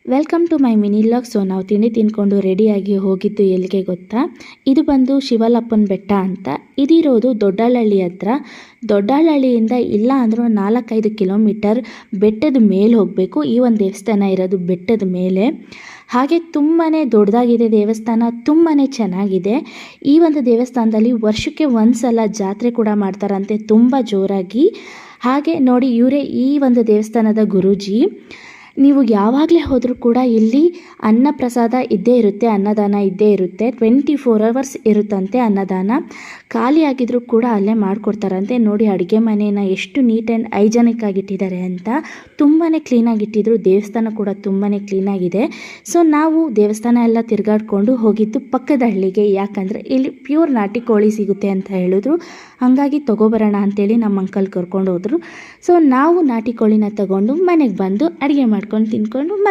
Welcome to my mini log. So ನಾವು ತಿಂಡಿ ತಿಂದ್ಕೊಂಡು ರೆಡಿಯಾಗಿ ಹೋಗಿದ್ದು ಎಲ್ಲಿಗೆ ಗೊತ್ತಾ? ಇದು ಬಂದು ಶಿವಲಪ್ಪನ ಬೆಟ್ಟ ಅಂತ. ಇದಿರೋದು ದೊಡ್ಡಹಳ್ಳಿ ಹತ್ರ. ದೊಡ್ಡಹಳ್ಳಿಯಿಂದ ಇಲ್ಲ ಅಂದರೂ 4-5 ಕಿಲೋಮೀಟರ್ ಬೆಟ್ಟದ ಮೇಲೆ ಹೋಗಬೇಕು. ಈ ಒಂದು ದೇವಸ್ಥಾನ ಇರೋದು ಬೆಟ್ಟದ ಮೇಲೆ. ಹಾಗೆ ತುಂಬಾ ದೊಡ್ಡದಾಗಿದೆ ದೇವಸ್ಥಾನ, ತುಂಬಾ ಚೆನ್ನಾಗಿದೆ. ಈ ಒಂದು ದೇವಸ್ಥಾನದಲ್ಲಿ ವರ್ಷಕ್ಕೆ ಒಂದು ಸಲ ಜಾತ್ರೆ ಕೂಡ ಮಾಡ್ತಾರಂತೆ, ತುಂಬ ಜೋರಾಗಿ. ಹಾಗೆ ನೋಡಿ, ಇವರೇ ಈ ಒಂದು ದೇವಸ್ಥಾನದ ಗುರೂಜಿ. ನೀವು ಯಾವಾಗಲೇ ಹೋದರೂ ಕೂಡ ಇಲ್ಲಿ ಅನ್ನ ಪ್ರಸಾದ ಇದ್ದೇ ಇರುತ್ತೆ, ಅನ್ನದಾನ ಇದ್ದೇ ಇರುತ್ತೆ. 24 hours ಇರುತ್ತಂತೆ ಅನ್ನದಾನ. ಖಾಲಿ ಆಗಿದ್ರೂ ಕೂಡ ಅಲ್ಲೇ ಮಾಡಿಕೊಡ್ತಾರಂತೆ. ನೋಡಿ ಅಡುಗೆ ಮನೇನ ಎಷ್ಟು ನೀಟ್ ಆ್ಯಂಡ್ ಹೈಜೆನಿಕ್ ಆಗಿಟ್ಟಿದ್ದಾರೆ ಅಂತ. ತುಂಬಾ ಕ್ಲೀನಾಗಿಟ್ಟಿದ್ರು. ದೇವಸ್ಥಾನ ಕೂಡ ತುಂಬಾ ಕ್ಲೀನಾಗಿದೆ. ಸೊ ನಾವು ದೇವಸ್ಥಾನ ಎಲ್ಲ ತಿರುಗಾಡ್ಕೊಂಡು ಹೋಗಿದ್ದು ಪಕ್ಕದ ಹಳ್ಳಿಗೆ. ಯಾಕಂದರೆ ಇಲ್ಲಿ ಪ್ಯೂರ್ ನಾಟಿ ಕೋಳಿ ಸಿಗುತ್ತೆ ಅಂತ ಹೇಳಿದ್ರು. ಹಾಗಾಗಿ ತೊಗೊಬರೋಣ ಅಂತೇಳಿ ನಮ್ಮ ಅಂಕಲ್ ಕರ್ಕೊಂಡು ಹೋದರು. ಸೊ ನಾವು ನಾಟಿ ಕೋಳಿನ ತಗೊಂಡು ಮನೆಗೆ ಬಂದು ಅಡುಗೆ ಮಾಡ್ಕೊಂಡು ತಿಂದ್ಕೊಂಡು